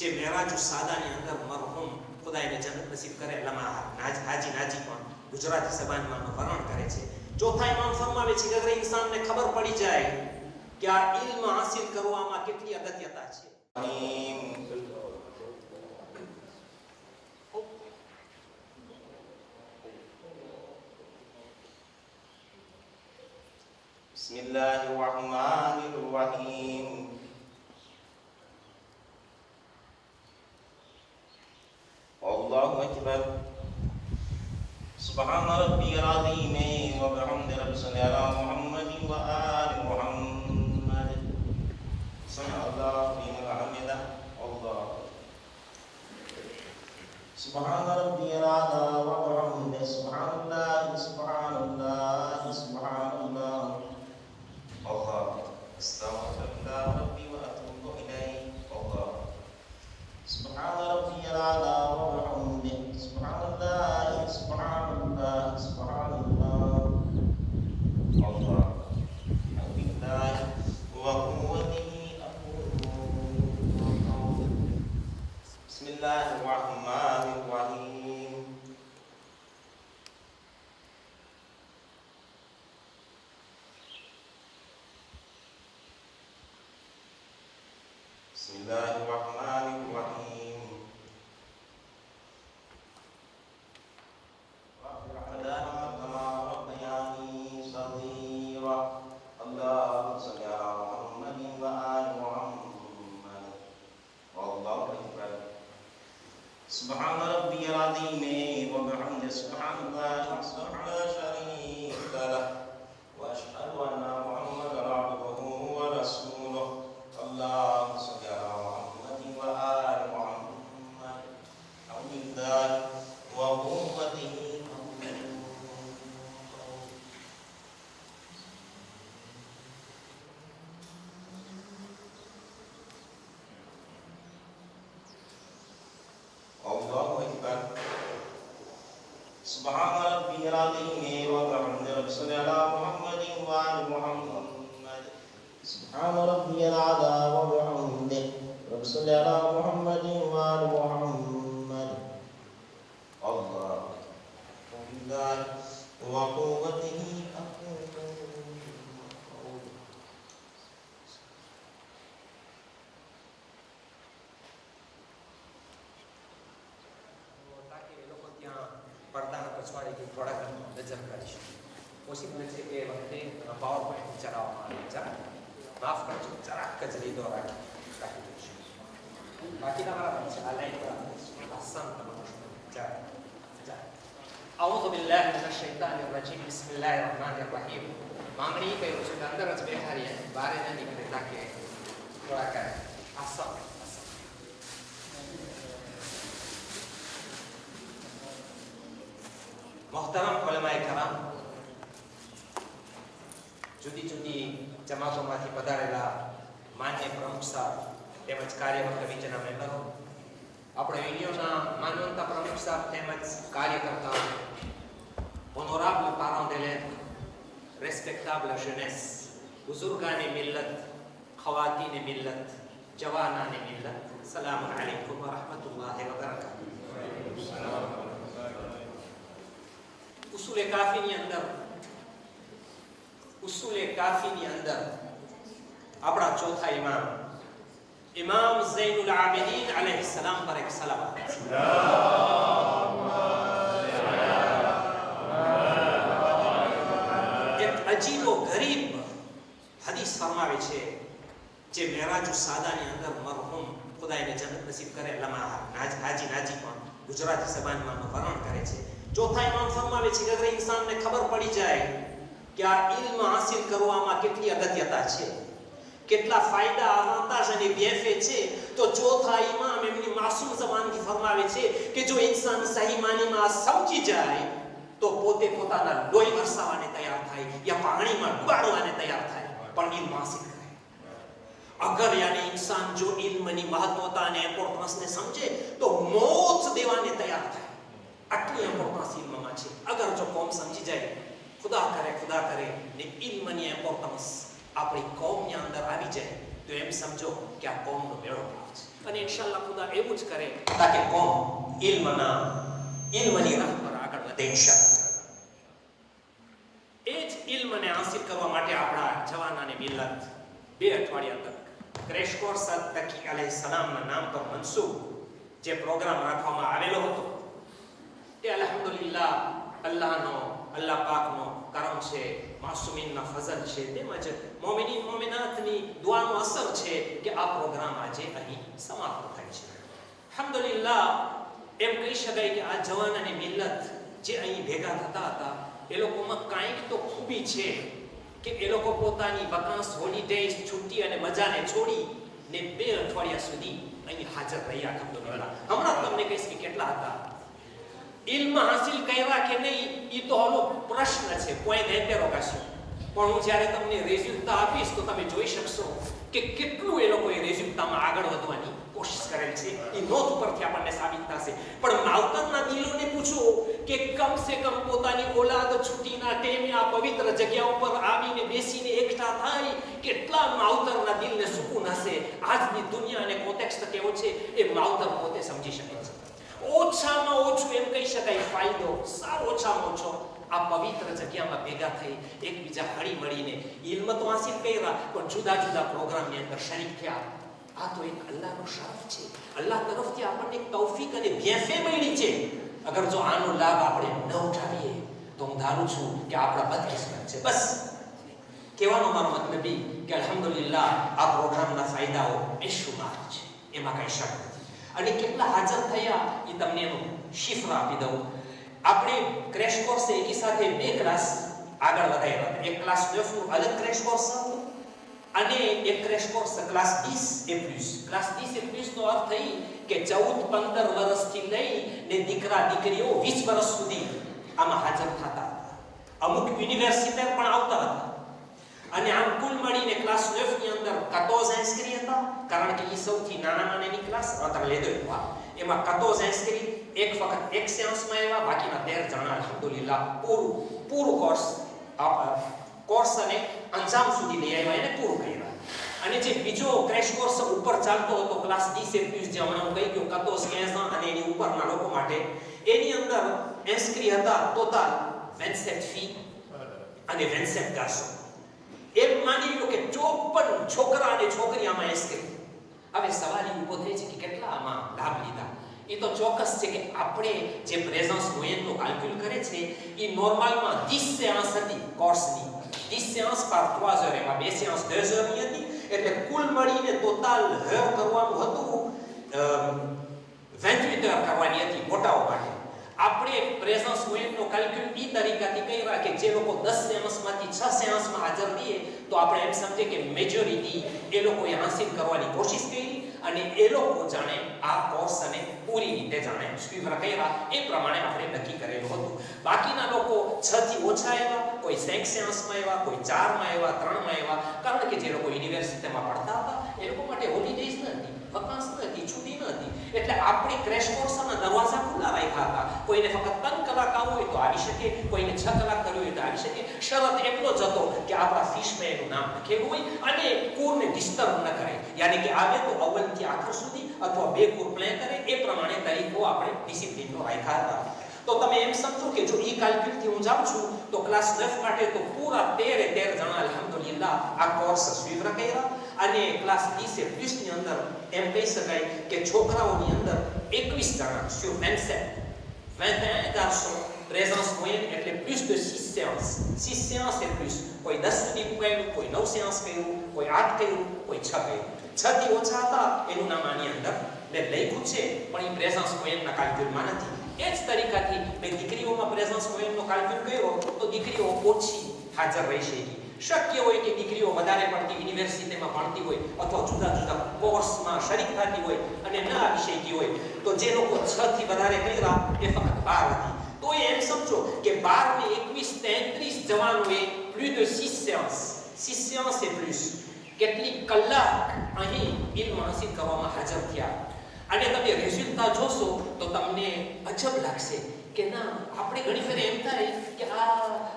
જે મેરાજ સાદાની અંદર મરહુમ ખુદાઈને જન્નત નસીબ કરે લમા હાજી નાજી પણ ગુજરાતી જબાનમાં વર્ણન કરે છે. ચોથા ઇમામ ફરમાવે છે કે અગર ઇન્સાનને ખબર પડી જાય કે આ ઇલ્મ હાસિલ કરવામાં કેટલી અગત્યતા છે. Bismillahirrahmanirrahim. Allahu akbar. Subhana rabbiyal azim wa bihamdi rabbil ala Muhammadin wa ali Muhammad. Sallallahu liman hamida. Allah. Subhana rabbiyal ala wa bihamdi subhanallah subhanallah subhanallah. Allah. Astaghfirullah rabbi wa atubu ilayh. Allah. Subhana rabbiyal ala wa bihamdihi subhanallah subhanallah subhanallah. Allah. Alhamdulillah wa quwwatihi aqulu. Bismillahirrahmanirrahim. Bismillahirrahmanirrahim. Subhana rabbiyal azim wa bihamdihi subhanallah la sharika lah wa ashhadu anna Muhammadan abduhu wa rasuluh. Allahumma shalli ala Muhammadin wa ali Muhammad. Alhamdulillah wa quwwatihi. Allahu akbar. Subhana rabbiyal azim wa bihamdihi rabbil ala Muhammadin wa ali Muhammad. Subhana rabbiyal ala wa bihamdihi rabbil ala Muhammadin wa ali Muhammad. Allah. Alhamdulillah wa quwwatihi પડદાના પછવાડે કે થોડા ઘણું નજર કરીશું. Possible છે કે વખતે power point ચલાવવામાં આવે જરાક માફ કરજો જરાક જ લીધો રાખી દઈશું. બાકીના બરાબર છે. આ લાઈન બરાબર છે. આસાન તમારું જરાક. أعوذ بالله من الشيطان الرجيم بسم الله الرحمن الرحيم. માંગણી કર્યું છે કે અંદર જ બેઠા રહીએ બહાર ન નીકળે તાકે થોડા કરે આસાન. મોહતરમ ઉલમાએ કરામ, જુદી જુદી જમાતોમાંથી પધારેલા માન્ય પ્રમુખ સાહેબ તેમજ કાર્યવર્ગ સમિતિના મેમ્બરો, આપણે યુનિયનના માનવતા પ્રમુખ સાહેબ તેમજ કાર્યકર્તાઓ, honorable parents d'élèves, respectable jeunesse, बुजुर्गान मिल्लत, खवातीन मिल्लत, जवानान मिल्लत, सलाम अलैकुम व रहमतुल्लाहि व बरकातुहू. उसूल काफी ની અંદર આપણા ચોથા ઇમામ ઝૈનુલ આબિદીન અલૈહિ સલામ પર એક સલાવત. એક અજીબો ગરીબ હદીસ ફરમાવે છે જે મેરાજ સાદાની અંદર મરહુમ ખુદાઈને જન્નત નસીબ કરે લમા હાજી નાજી પણ ગુજરાતી જબાનમાં વર્ણન કરે છે. ચોથા ઇમામ ફરમાવે છે કે અગર ઇન્સાનને ખબર પડી જાય કે આ ઇલ્મ હાસિલ કરવામાં કેટલી અગત્યતા છે, કેટલા ફાયદા આવાતાશ અને બેફે છે, તો ચોથા ઇમામ એમની માસૂમ જબાનથી ફરમાવે છે કે જો ઇન્સાન સહી માનીમાં સમજી જાય તો પોતે પોતાના લોહી વરસાવવાને તૈયાર થાય યા પાણીમાં ડૂબાડવાને તૈયાર થાય પણ ઇલ્મ હાસિલ કરે. અગર યાની ઇન્સાન જો ઇલ્મની મહત્વતા અને ઇમ્પોર્ટન્સને સમજે તો મોત દેવાને તૈયાર થાય. આટલી ઇમ્પોર્ટન્સ ઇલ્મમાં છે. અગર જો કોમ સમજી જાય, ખુદા કરે ને ઇલ્મની ઇમ્પોર્ટન્સ આપણી કોમની અંદર આવી જાય તો એમ સમજો કે આ કોમનો બેડો પાર છે. અને અને ઇન્શાઅલ્લાહ ખુદા એવું જ કરે તાકે કોમ ઇલ્મની રાહ પર આગળ વધે ઇન્શાઅલ્લાહ. એ જ ઇલ્મને હાસિલ કરવા માટે આપણા જવાનાને મિલત 2 અઠવાડિયા તક ક્રેશ કોર્સ તકી અલૈહિ સલામના નામ પર મનસૂબ જે પ્રોગ્રામ રાખવામાં આવેલો હતો તે અલ્હમ્દુલિલ્લાહ અલ્લાહ પાકનો કરમ છે, માસુમીનના ફઝલ છે, તેમજ મોમિનીન મોમિનાતની દુઆનો અસર છે કે આ પ્રોગ્રામ આજે અહીં સમાપ્ત થાય છે. અલ્હમ્દુલિલ્લાહ એમ કહી શકાય કે આ જવાન અને મિલત જે અહીં ભેગા થતા હતા એ લોકોમાં કાંઈક તો ખૂબી છે કે એ લોકો પોતાની વકાસ હોલિડેઝ છુટ્ટી અને મજાને છોડી ને 2 અઠવાડિયા સુધી અહીં હાજર રહ્યા. અલ્હમ્દુલિલ્લાહ હમણાં તમને કહીશ કે કેટલા હતા. ઇલ્મ હાસિલ કર્યા કે નહીં એ તો હલો પ્રશ્ન છે, પોઈન્ટ ઇન્ટરોગેશન. પણ હું જ્યારે તમને રેઝ્યુમતા આપીશ તો તમે જોઈ શકશો કે કેટલું એ લોકોએ રેઝ્યુમતામાં આગળ વધવાની કોશિશ કરેલ છે. એ નોંધ પરથી આપણને સાબિત થશે. પણ માવતરના દિલોને પૂછો કે કમ સે કમ પોતાની ઓલાદ છુટ્ટીના ટેમે આ પવિત્ર જગ્યા ઉપર આવીને બેસીને એકઠા થાય કેટલા માવતરના દિલને સુકૂન હશે. આજની દુનિયા અને કોન્ટેક્સ્ટ કેવો છે એ માવતર પોતે સમજી શકે છે. ઓછામાં ઓછું એમ કહી શકાય ફાયદો સાવ ઓછામાં ઓછો આ પવિત્ર જગ્યામાં ભેગા થઈ એકબીજા હળી મળીને ઇલ્મ તો હાસિલ કર્યા પણ જુદા જુદા પ્રોગ્રામની અંદર શરીક થયા. આ તો એક અલ્લાહનો શરફ છે. અલ્લાહ તરફથી આપણને એક તૌફીક અને ભેફે મળી છે. અગર જો આનો લાભ આપણે ન ઉઠાવીએ તો હું ધારું છું કે આપણા બદકિસ્મત છે. બસ કહેવાનો મારો મતલબ કે અલ્હમ્દુલિલ્લાહ આ પ્રોગ્રામના ફાયદાઓ બેશુમાર છે, એમાં કઈ શક નથી. અને કેટલા હાજર થયા એ તમને એનું શિફ્ર આપી દઉં. આપણે ક્રેશ કોર્સ એકી સાથે 2 ક્લાસ આગળ વધાર્યા હતા. એક ક્લાસ 9 નું અલગ ક્રેશ કોર્સ હતું અને એક crash course class 10A+. Class 10A+ નો અર્થ થઈ કે 14-15 વર્ષથી લઈને દીકરા દીકરીઓ 20 વર્ષ સુધી આમાં હાજર થતા. અમુક યુનિવર્સિટી પણ આવતા હતા. અને આમ કુલ મળીને ક્લાસ 9 ની અંદર 14 ઇન્સ્ક્રી હતા કારણ કે એ સૌથી નાની ક્લાસ અત્યારે લેદો હતા. એમાં 14 ઇન્સ્ક્રી એક ફક્ત એક સેન્સમાં એવા બાકીના 13 જણા અલ્હમ્દુલિલ્લાહ પૂરું કોર્સ અને અંજામ સુધી લઈ આવ્યા એને પૂરું કર્યા. અને જે બીજો ક્રેશ કોર્સ ઉપર ચાલતો હતો ક્લાસ 10A+ જે હમણાં હું કહી ગયો 14-15 અને એની ઉપરના લોકો માટે એની અંદર ઇન્સ્ક્રી હતા ટોટલ 27 ફી અને 27 ગાસો. એમ માની લો કે 54 છોકરા અને છોકરી આમાં ઇન્સ્ક્રી. હવે સવાલ એ ઊભો થાય છે કે કેટલા આમાં લાભ લીધા. એ તો ચોક્કસ છે કે આપણે જે પ્રેઝન્સ મોયનનો કેલ્ક્યુલ કરે છે એ નોર્મલમાં 10 séances હતી કોર્સની. 10 séances par 3 heures એમાં 2 séances 2 heures ની હતી. એટલે કુલ મળીને ટોટલ હર કરવાનું હતું 28 heures કરવાની હતી મોટાઓ માટે. આપણે પ્રેઝન્સ મોયનનો કેલ્ક્યુલ એ તરીકાથી કર્યા કે જે લોકો 10 séances-માંથી 6 séances-માં હાજર રહીએ તો આપણે એમ સમજીએ કે મેજોરિટી એ લોકોએ હાંસિલ કરવાની કોશિશ કરી અને એ લોકો જાણે આ કોર્સને પૂરી રીતે જાણે સ્વીકાર કર્યા એ પ્રમાણે આપણે નક્કી કરેલું હતું. બાકીના લોકો 6 થી ઓછા આવ્યા, કોઈ 5 séances-માં આવ્યા, કોઈ 4 માં આવ્યા, 3 માં આવ્યા કારણ કે જે લોકો યુનિવર્સિટીમાં ભણતા હતા એ લોકો માટે હોલિડેઝ ન હતી, વકાસ ન હતી, છૂટી ન હતી. એટલે આપણે ક્રેશ કોર્સના દરવાજા ખુલ્લા રાખ્યા હતા. કોઈને ફક્ત 3 કલાક આવવું હોય તો આવી શકે, કોઈને 6 કલાક કરવું હોય તો આવી શકે. શરત એટલો જ હતો કે આપણા ફીસમાં એનું નામ લખેલું હોય અને કુરને ડિસ્ટર્બ ન કરે. યાની કે આવે તો અવ્વલથી આખર સુધી અથવા 2 કુર પ્લે કરે એ પ્રમાણે તરીકો આપણે ડિસિપ્લિનનો રાખ્યા હતા. તો તમે એમ સમજો કે જો ઈ કેલ્ક્યુલથી હું જાઉં છું તો ક્લાસ 9 માટે તો પૂરા 13 જણા અલ્હમ્દુલિલ્લાહ આ કોર્સ સ્વીકાર કર્યા. અને ક્લાસ 10A+ ની અંદર એમ કહી શકાય કે છોકરાઓની અંદર 21 જણા sur 27 21 garçons présence moyenne એટલે plus de 6 séances. 6 séances et plus. કોઈ 10 સુધી કર્યું, કોઈ 9 séances કર્યું, કોઈ 8 કર્યું, કોઈ 6 કર્યું. 6 થી ઓછા હતા એનું નામ આની અંદર મેં લખ્યું છે પણ એ પ્રેઝન્સ મોયનના કેલ્ક્યુલમાં નથી. એ જ તરીકાથી મેં દીકરીઓમાં પ્રેઝન્સ મોયનનો કેલ્ક્યુલ કર્યો તો દીકરીઓ ઓછી હાજર રહી શકી. શક્ય હોય કે દીકરીઓ વધારે પડતી યુનિવર્સિટીમાં ભણતી હોય અથવા જુદા જુદા કોર્સમાં શરીક થતી હોય અને ન આવી શકી હોય તો જે લોકો 6 થી વધારે કર્યા એ ફક્ત 12 હતી. તો એમ સમજો કે 12 ને 21 33 જવાનોએ plus de 6 séances. 6 séances et plus. કેટલી કલાક અહીં ઇલ્મ હાસિલ કરવામાં હાજર થયા. અને તમે રિઝલ્ટ જોશો તો તમને અજબ લાગશે કે ના આપણે ઘણી ફેર એમ થાય કે આ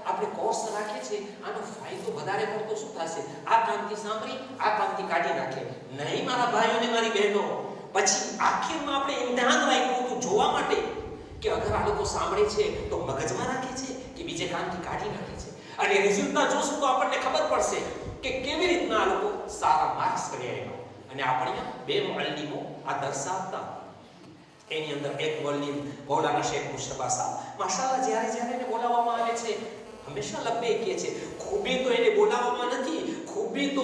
આપણે કોર્સ રાખે છે આનો ફાયદો વધારે પડતો શું થશે, આ કામથી સાંભળી આ કામથી કાઢી નાખે. નહીં મારા ભાઈઓ અને મારી બહેનો, પછી આખિરમાં આપણે ઇમ્તિહાન રાખ્યું હતું જોવા માટે કે અગર આ લોકો સાંભળે છે તો મગજમાં રાખે છે કે બીજે કાનથી કાઢી નાખે છે. અને રિઝલ્ટમાં જોશું તો આપણને ખબર પડશે કે કેવી રીતના આ લોકો સારા માર્ક્સ કરી આવ્યા. અને આપણે બે મુઅલ્લિમો આ દર્શાવતા. એની અંદર એક મુઅલ્લિમ મૌલાના શેખ મુસ્તફા સાહેબ, માશાઅલ્લાહ, જ્યારે એને બોલાવવામાં આવે છે હંમેશા લબ્બે કહે છે. ખૂબી તો એને બોલાવવામાં નથી, ખૂબી તો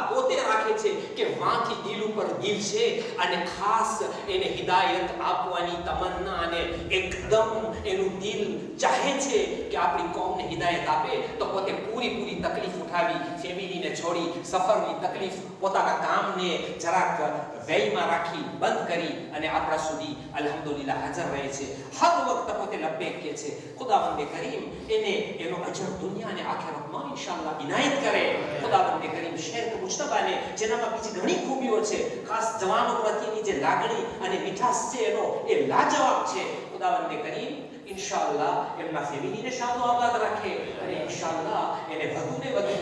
પોતે રાખે છે કે વાંથી દિલ ઉપર દિલ છે અને ખાસ એને હિદાયત આપવાની તમન્ના અને એકદમ એનું દિલ ચાહે છે કે આપણી કોમને હિદાયત આપે. તો પોતે પૂરી તકલીફ ઉઠાવી, ફેમિલીને છોડી, સફરની તકલીફ, પોતાના કામને જરાક વ્યયમાં રાખી, બંધ કરી અને આપણા સુધી અલ્હમ્દુલિલ્લાહ હાજર રહે છે. હર વખત પોતે લબ્બે કહે છે. ખુદાવંદે કરીમ એને એનો અજર દુનિયા અને આખિરતમાં ઇન્શાઅલ્લાહ ઇનાયત કરે. ખુદાવંદે કરીમ શેખ મુજતબાને, જેનામાં બીજી ઘણી ખૂબીઓ છે, ખાસ જવાનો પ્રત્યેની જે લાગણી અને મીઠાશ છે એનો એ લાજવાબ છે. ખુદાવંદે કરીમ ઇન્શાઅલ્લાહ એમના ફેમિલીને શાદો આબાદ રાખે અને ઇન્શાઅલ્લાહ એને વધુને વધુ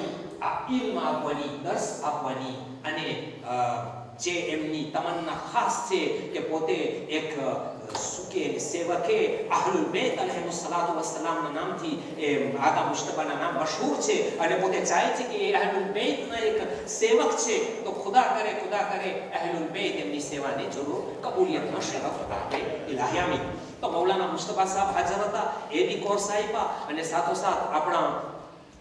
આ ઇલ્મ આપવાની, દર્સ આપવાની અને જે એમની તમન્ના ખાસ છે કે પોતે એક સુકે સેવકે અહલુલ બેત અલૈહિસ્સલાતુ વસ્સલામના નામથી એ આકા મુસ્તફાના નામ મશહૂર છે અને પોતે ચાહે છે કે એ અહલુલ બેતના એક સેવક છે. તો ખુદા કરે અહલુલ બેત એમની સેવાને જરૂર કબૂલિયતનો શરફ આપે. ઇલાહી આમીન. તો મૌલાના મુસ્તફા સાહેબ હાજર હતા, એ બી કોર્સ આપ્યા અને સાથોસાથ આપણા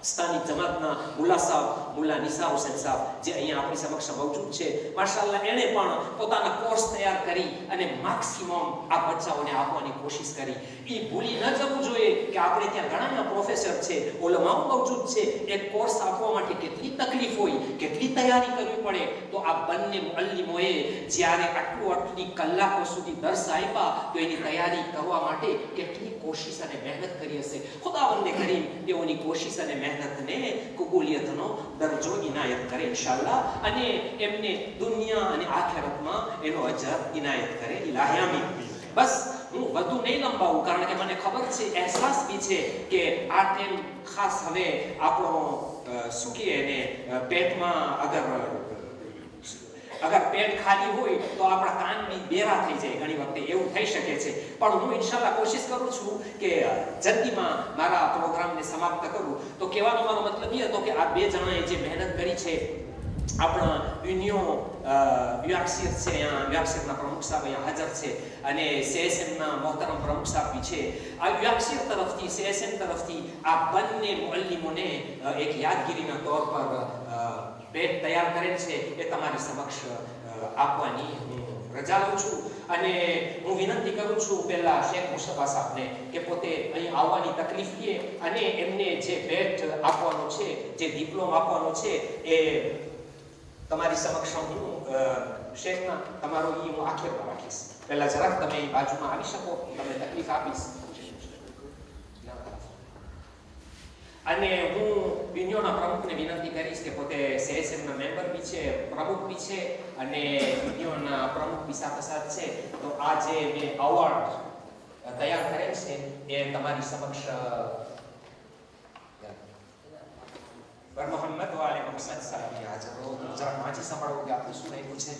સ્થાનિક જમાતના મુલ્લા સાહેબ, મુલ્લા નિસાર હુસૈન સાહેબ, જે અહીંયા આપણી સમક્ષ મોજૂદ છે, માશાઅલ્લાહ, એણે પણ પોતાના કોર્સ તૈયાર કરી અને મેક્સિમમ આ બચ્ચાઓને આપવાની કોશિશ કરી. એ ભૂલી ન જવું જોઈએ કે આપણે ત્યાં ઘણા પ્રોફેસર છે, ઉલમાઓ મોજૂદ છે. એક કોર્સ આપવા માટે કેટલી તકલીફ હોય, કેટલી તૈયારી કરવી પડે. તો આ બંને મુઅલ્લિમોએ જ્યારે આટલી કલાકો સુધી દર્સ આપ્યા તો એની તૈયારી કરવા માટે કેટલી કોશિશ અને મહેનત કરી હશે. ખુદાવંદે કરીમ તેઓની કોશિશ અને મહેનતને કબૂલિયતનો દરજ્જો ઇનાયત કરે ઇન્શાઅલ્લાહ અને એમને દુનિયા અને આખિરતમાં એનો અજર ઇનાયત કરે. ઇલાહી આમીન. બસ હું વધુ નહીં લંબાવું, કારણ કે મને ખબર છે, અહેસાસ બી છે કે આ ટાઈમ ખાસ હવે આપણો શું કહે એને પેટમાં અગર પેટ ખાલી હોય તો આપણા કાન બી બેરા થઈ જાય. ઘણી વખતે એવું થઈ શકે છે. પણ હું ઇન્શાઅલ્લાહ કોશિશ કરું છું કે જલ્દીમાં મારા પ્રોગ્રામને સમાપ્ત કરું. તો કહેવાનો મારો મતલબ એ હતો કે આ બે જણાએ જે મહેનત કરી છે, આપણા વ્યાક્ષિર છે, અહીંયા વ્યાક્ષિરના પ્રમુખ સાહેબ અહીંયા હાજર છે અને સીએસએમના મોહતરમ પ્રમુખ સાહેબ બી છે. આ વ્યાક્ષિર તરફથી, સીએસએમ તરફથી આ બંને મુઅલ્લિમોને એક યાદગીરીના તौर પર ભેટ તૈયાર કરેલ છે, એ તમારી સમક્ષ આપવાની હું રજા લઉં છું. અને હું વિનંતી કરું છું પહેલા શેખ મુસ્તફા સાહેબને કે પોતે અહીં આવવાની તકલીફ લે અને એમને જે ભેટ આપવાનો છે, જે ડિપ્લોમ આપવાનો છે, એ તમારી સમક્ષ હું શેખના તમારો ઈ હું આખિરમાં રાખીશ. પહેલા જરાક તમે બાજુમાં આવી શકો, તમને તકલીફ આપીશ. અને હું યુનિયનના પ્રમુખને વિનંતી કરીશ કે પોતે સીએસએમના મેમ્બર બી છે, પ્રમુખ બી છે અને યુનિયનના પ્રમુખ બી સાથે છે. તો આ જે મેં એવોર્ડ તૈયાર કરેલ છે એ તમારી સમક્ષ મોહમ્મદ વાલે મોહમ્મદ સાહેબ હાજર હો. જરા વાંચી સંભાળો કે આપણે શું લખ્યું છે.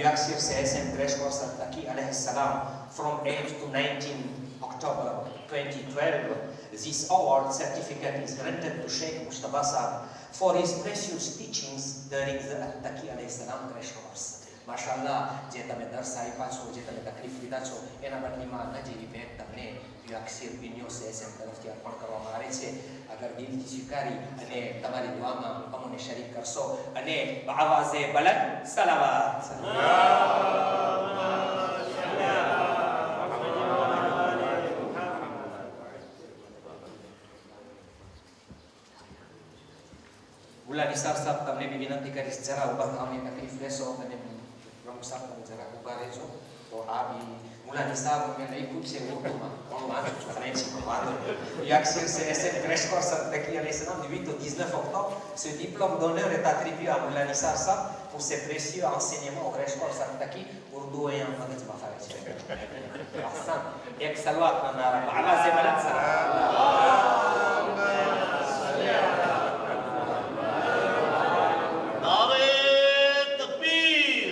Yuaksir CSM crash course at Taqi alayhi salam from 8 to 19 October 2012. This award certificate is granted to Sheikh Mustafa Saab for his precious teachings during the Taqi alayhi salam crash course. માશાઅલ્લાહ, જે તમે દર્સ આપ્યા છો, જે તમે તકલીફ લીધા છો, એના બદલીમાં નજીવી ભેટ તમને વ્યાક્ષિર વિન્યો સીએસએમ તરફથી અર્પણ કરવામાં આવે છે. અગર દિલથી સ્વીકારી અને તમારી દુઆમાં અમને શરીક કરશો અને આવાઝે બલંદ સલાવત. મુલ્લા નિસાર સાહેબ, તમને બી વિનંતી કરીશ જરા ઉભા થવાની તકલીફ લેશો અને પ્રમુખ સાહેબ તમે જરા ઉભા રહેજો. તો આ બી મુલ્લા નિસાર મેં લખ્યું છે ઉર્દુમાં, પણ વાંચું છું ફ્રેન્ચમાં, વાંધો નહીં. Yuaksir CSM crash course at Taqi alayhi salam du 8 au 19 octobre. Ce diplôme d'honneur est attribué à Mullah Nisar Saab pour ses précieux enseignements au crash course at Taqi. Urdu અહીંયા મગજમાં ફરે છે. અહસાન. એક સલવાતના નારા આવાઝે બલંદ સલાવત. नारे तकबीर,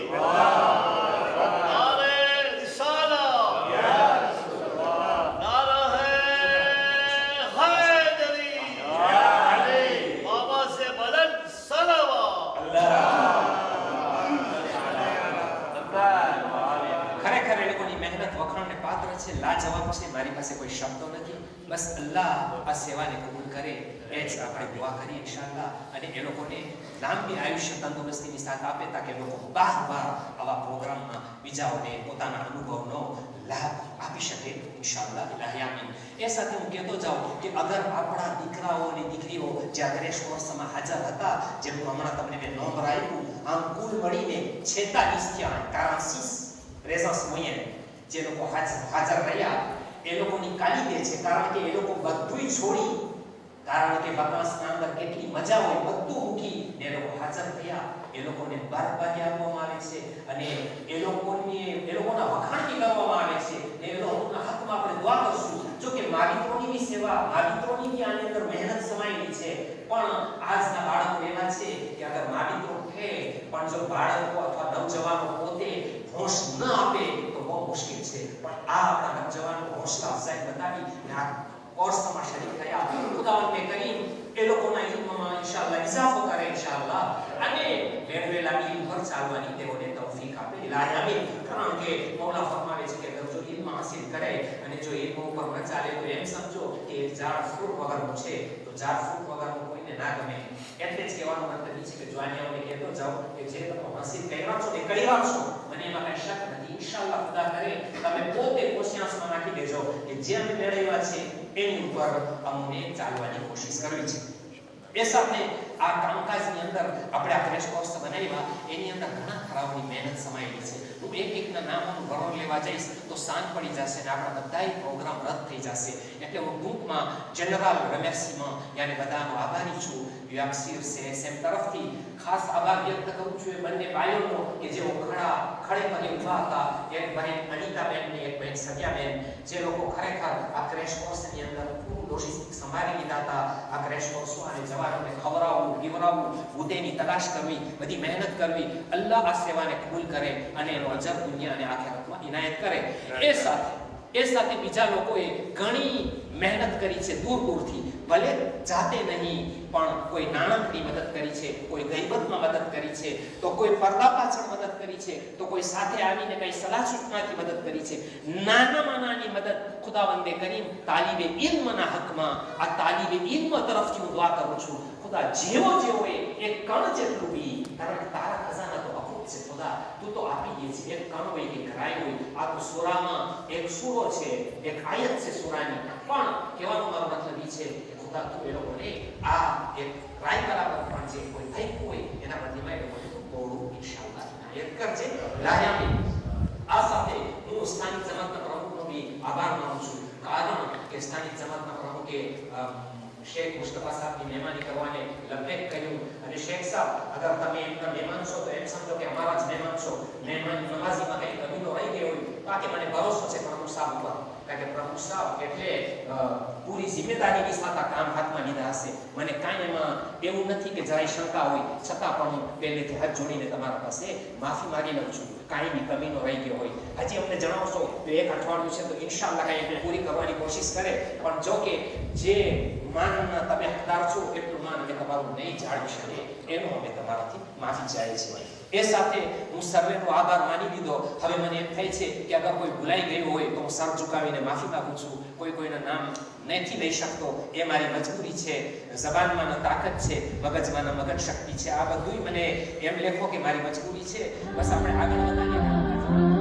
છે, લાજવાબ છે. મારી પાસે કોઈ શબ્દો નથી. બસ અલ્લાહ આ સેવાને કબૂલ કરે એ જ આપણે દુઆ કરીએ ઇન્શાઅલ્લાહ. અને એ લોકોને લાંબી આયુષ્ય તંદુરસ્તીની સાથ આપે તાકે લોકો બાર આવા પ્રોગ્રામમાં બીજાઓને પોતાના અનુભવનો લાભ આપી શકે ઇન્શાઅલ્લાહ. ઇલાહી આમીન. એ સાથે હું કહેતો જાઉં કે અગર આપણા દીકરાઓ અને દીકરીઓ જે આ ક્રેશ કોર્સમાં હાજર હતા, જેમ હમણાં તમને મેં નંબર આપ્યું, આમ કુલ મળીને 46 થયા, 46 પ્રેઝન્સ મોયન જે લોકો હાજર રહ્યા એ લોકોની કાલિદે છે. કારણ કે એ લોકો બધુંય છોડી, કારણ કે બકવાસના અંદર કેટલી મજા હોય, બધું મૂકી ને એ લોકો હાજર થયા. એ લોકોને બારબારી આપવામાં આવે છે અને એ લોકોના વખાણ કરવામાં આવે છે ને એ લોકોના હાથમાં આપણે દુઆ કરશું. જો કે માવિત્રોની સેવા, માવિત્રોની બી આની અંદર મહેનત સમાયેલી છે. પણ આજના બાળકો એવા છે કે અગર માવિત્રો કહે પણ જો બાળકો અથવા નવજવાનો પોતે હોશ ન આપે તો બહુ મુશ્કેલ છે. પણ આ આપણા નવજવાનો હોશલા અફઝાઈ બતાવી ને આ કોર્સમાં શરીક થયા. ખુદાવંદે કરીમ એ લોકોના ઇલ્મમાં ઇન્શાઅલ્લાહ ઇજાફો કરે ઇન્શાઅલ્લાહ અને વેળવેલા ઇલ્મ પર ચાલવાની તેઓને તૌફીક આપે. ઇલાહી આમીન. કારણ કે મૌલા ફરમાવે છે કે જો ઇલ્મ હાસિલ કરે અને જો ઇલ્મ ઉપર ન ચાલે તો એમ સમજો કે ઝાડ ફ્રૂટ વગરનું છે, તો ઝાડ ફ્રૂટ વગરનું કોઈને ના ગમે. એટલે જ કહેવાનો મતલબ છે કે જવાનીઓને કહેતો જાઓ કે જે તમે હાસિલ કર્યા છો એ કરી રાખશો, મને એમાં કઈ શક નથી. ઇન્શાઅલ્લાહ ખુદા કરે તમે પોતે કોશિશમાં નાખી દેજો કે જે અમે મેળવ્યા છે એની ઉપર અમને ચાલવાની કોશિશ કરવી છે. એ સાથે આ કામકાજની અંદર આપણે આ ક્રેશ કોર્સ બનાવ્યા એની અંદર ઘણા ખરાઓની મહેનત સમાયેલી છે. હું એકના નામોનું વરણ લેવા જઈશ તો સાંજ પડી જશે અને આપણા બધાય પ્રોગ્રામ રદ થઈ જશે. એટલે હું ટૂંકમાં જનરલ રમેશમાં યાને બધાનો આભારી છું. યુએફસી સેમ તરફથી ખાસ આભાર વ્યક્ત કરું છું એ બંને ભાઈઓનો કે જેઓ ખડે પગે ઊભા હતા. એક બહેન અનિતાબેન ને એક બહેન સત્યાબેન, જે લોકો ખરેખર આ ક્રેશ કોર્સની અંદર પૂરું લોજિસ્ટિક સંભાળી લીધા હતા. આ ક્રેશ કોર્સમાં અને જવાનોને ખવડાવવું, પીવડાવવું, ઉદેની તલાશ કરવી, બધી મહેનત કરવી. અલ્લાહ આ સેવાને કબૂલ કરે અને એનો અજર દુનિયા અને આખિરતમાં ઇનાયત કરે. એ સાથે બીજા લોકોએ ઘણી મહેનત કરી છે દૂર દૂરથી, ભલે જાતે નહીં પણ કોઈ નાણાંની મદદ કરી છે, કોઈ ગઈબતમાં મદદ કરી છે, તો કોઈ પડદા પાછળ મદદ કરી છે, તો કોઈ સાથે આવીને કઈ સલાહ સૂચનાથી મદદ કરી છે. નાનામાં નાની મદદ ખુદાવંદે કરીમ તાલીબે ઇલ્મના હકમાં, આ તાલીબે ઇલ્મ તરફથી હું દુઆ કરું છું. ખુદા જેવો એક કણ જેટલું બી, કારણ કે તારા ખજાના તો અખૂટ છે ખુદા, તું તો આપી દે છે. એક કણ હોય કે ઘરાય હોય, આ તો સૂરામાં એક સૂરો છે, એક આયત છે સૂરાની. પણ કહેવાનો મારો મતલબ એ છે કે ખુદા તું એ લોકોને આ એક રાય બરાબર પણ જે કોઈ થઈ હોય એના બદલીમાં એ લોકોને થોડું ઇન્શાઅલ્લાહ ઇનાયત કરજે. લાયામી. આ સાથે હું સ્થાનિક જમાતના પ્રમુખનો બી આભાર માનું છું. કારણ કે સ્થાનિક જમાતના પ્રમુખે શેખ મુસ્તફા સાહેબની મહેમાની કરવાને લબેક કર્યું. અને શેખ સાહેબ અગર તમે એમના મહેમાન છો તો એમ સમજો કે અમારા જ મહેમાન છો. મહેમાન નવાજીમાં કંઈ કમીનો રહી ગઈ હોય તો આ કે મને ભરોસો છે પ્રમુખ સાહેબ ઉપર, કારણ કે પ્રમુખ સાહેબ એટલે પૂરી જિમ્મેદારીની સાથે કામ હાથમાં લીધા હશે. મને કાંઈ એમાં એવું નથી કે જરાય શંકા હોય, છતાં પણ હું પહેલેથી હાથ જોડીને તમારા પાસે માફી માંગી લઉં છું કાંઈ બી કમીનો રહી ગયો હોય. હજી અમને જણાવશો તો એક અઠવાડિયું છે તો ઇન્શાઅલ્લાહ કાંઈ આપણે પૂરી કરવાની કોશિશ કરે. પણ જો કે જે માનના તમે હકદાર છો એટલું માન અમે તમારું નહીં જાળવી શકે એનો અમે તમારાથી માફી ચાહીએ છીએ. એ સાથે હું સર્વેનો આભાર માની લીધો. હવે મને એમ થાય છે કે અગર કોઈ ભૂલાઈ ગયું હોય તો હું સર ઝુકાવીને માફી માંગુ છું. કોઈના નામ નથી લઈ શકતો એ મારી મજબૂરી છે. જબાનમાં તાકાત છે, મગજમાં મગજ શક્તિ છે. આ બધું મને એમ લેખો કે મારી મજબૂરી છે. બસ આપણે આગળ વધારીએ.